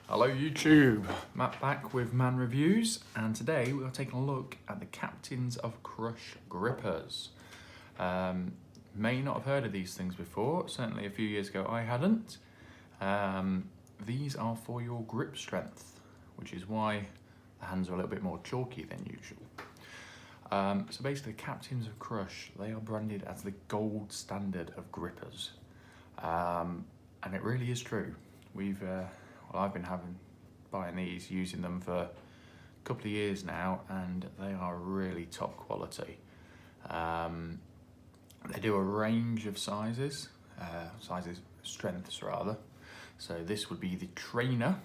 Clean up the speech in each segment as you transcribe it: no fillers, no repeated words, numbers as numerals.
Hello YouTube, Matt back with Man Reviews, and today we are taking a look at the Captains of Crush grippers. May not have heard of these things before, certainly a few years ago I hadn't. These are for your grip strength, which is why the hands are a little bit more chalky than usual. So basically Captains of Crush, they are branded as the gold standard of grippers. And it really is true. I've been buying these, using them for a couple of years now, and they are really top quality. They do a range of strengths rather. So this would be the trainer.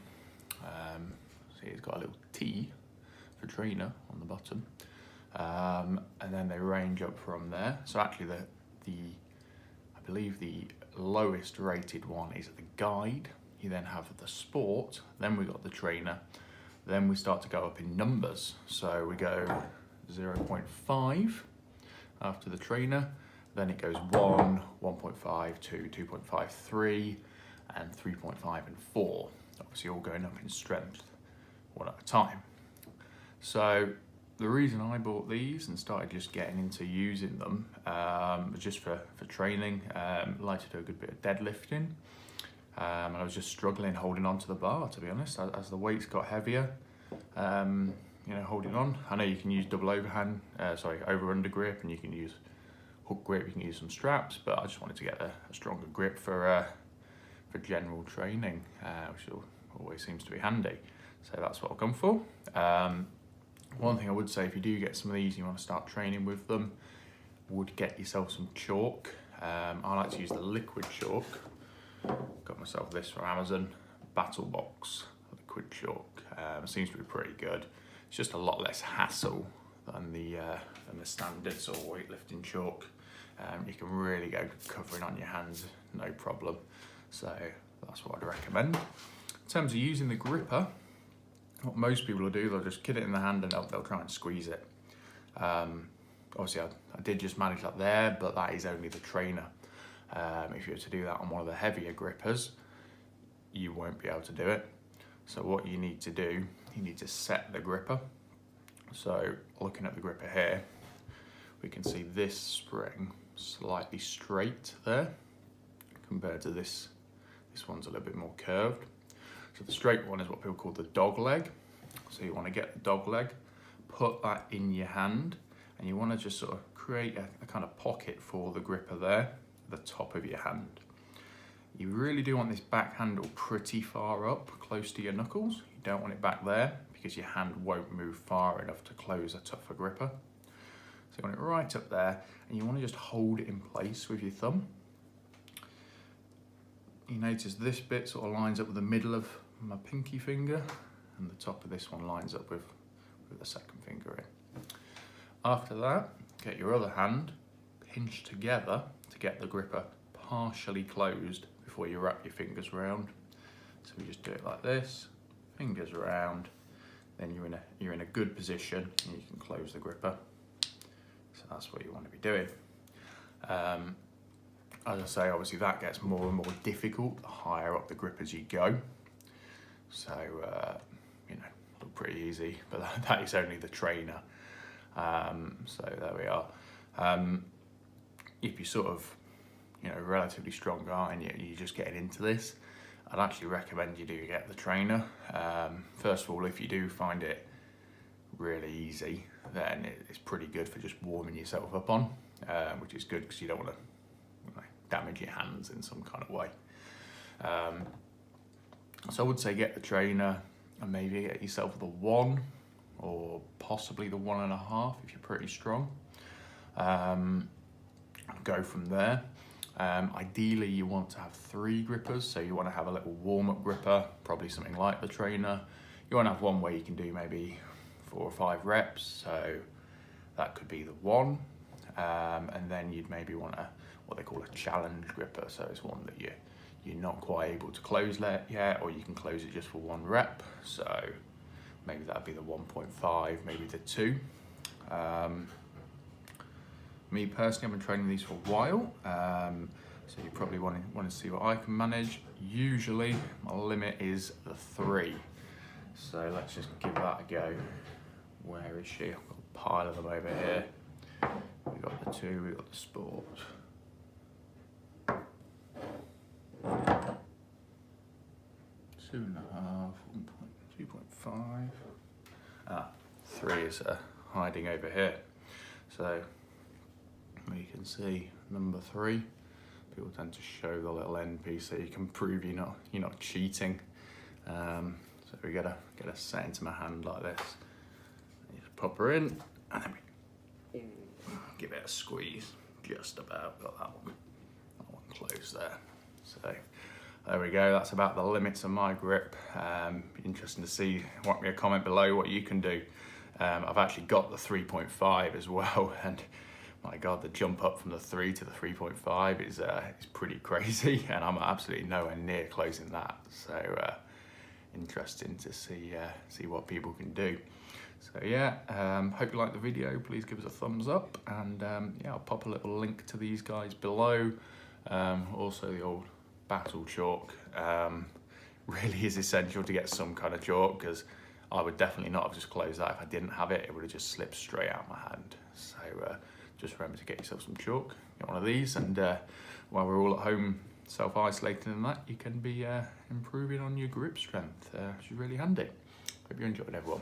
See, it's got a little T for trainer on the bottom, and then they range up from there. So actually, I believe the lowest rated one is the guide. You then have the sport, then we got the trainer, then we start to go up in numbers. So we go 0.5 after the trainer, then it goes 1, 1.5, 2, 2.5, 3, and 3.5 and 4. Obviously all going up in strength, one at a time. So the reason I bought these and started just getting into using them was just for training. Like to do a good bit of deadlifting. And I was just struggling holding on to the bar, to be honest, as the weights got heavier. Holding on. I know you can use double over-under grip, and you can use hook grip, you can use some straps, but I just wanted to get a stronger grip for general training, which always seems to be handy. So that's what I've gone for. One thing I would say, if you do get some of these and you want to start training with them, would get yourself some chalk. I like to use the liquid chalk. Got myself this from Amazon, Battle Box liquid chalk. Seems to be pretty good. It's just a lot less hassle than the standard sort of weightlifting chalk. You can really go covering on your hands, no problem. So that's what I'd recommend. In terms of using the gripper, what most people will do, they'll just kit it in the hand and they'll try and squeeze it. Obviously I did just manage that there, but that is only the trainer. If you were to do that on one of the heavier grippers, you won't be able to do it. So what you need to do, you need to set the gripper. So looking at the gripper here, we can see this spring slightly straight there compared to this one's a little bit more curved. So the straight one is what people call the dog leg. So you want to get the dog leg, put that in your hand, and you want to just sort of create a kind of pocket for the gripper there, the top of your hand. You really do want this back handle pretty far up, close to your knuckles. You don't want it back there because your hand won't move far enough to close a tougher gripper. So you want it right up there, and you want to just hold it in place with your thumb. You notice this bit sort of lines up with the middle of my pinky finger, and the top of this one lines up with the second finger in. After that, get your other hand pinched together to get the gripper partially closed before you wrap your fingers around. So we just do it like this, fingers around, then you're in a good position and you can close the gripper. So that's what you want to be doing. As I say, obviously that gets more and more difficult the higher up the grippers you go. So look pretty easy, but that is only the trainer. So there we are. If you're sort of, relatively strong guy and you're just getting into this, I'd actually recommend you do get the trainer. First of all, if you do find it really easy, then it's pretty good for just warming yourself up on, which is good because you don't want to damage your hands in some kind of way. So I would say get the trainer and maybe get yourself the 1 or possibly the 1.5 if you're pretty strong. Go from there. Ideally you want to have 3 grippers, so you want to have a little warm-up gripper, probably something like the trainer. You want to have one where you can do maybe 4 or 5 reps, so that could be the 1. And then you'd maybe want what they call a challenge gripper, so it's one that you're not quite able to close yet, or you can close it just for 1 rep. So maybe that'd be the 1.5, maybe the 2. Me personally, I've been training these for a while. So you probably want to see what I can manage. Usually my limit is the 3. So let's just give that a go. Where is she? I've got a pile of them over here. We've got the 2, we've got the Sport. 2.5, 2.5. 3 is hiding over here. So you can see number 3. People tend to show the little end piece so you can prove you're not cheating. So we get a set into my hand like this. You just pop her in, and then we give it a squeeze. Just about got that one closed there. So there we go. That's about the limits of my grip. Interesting to see. Write me a comment below what you can do. I've actually got the 3.5 as well, and my God, the jump up from the 3 to the 3.5 is pretty crazy, and I'm absolutely nowhere near closing that. So interesting to see what people can do. So yeah, hope you liked the video. Please give us a thumbs up, and yeah, I'll pop a little link to these guys below. Also the old battle chalk really is essential to get some kind of chalk, because I would definitely not have just closed that if I didn't have it. It would have just slipped straight out of my hand. So just remember to get yourself some chalk, get one of these, and while we're all at home self-isolating and that, you can be improving on your grip strength, which is really handy. Hope you enjoyed, everyone.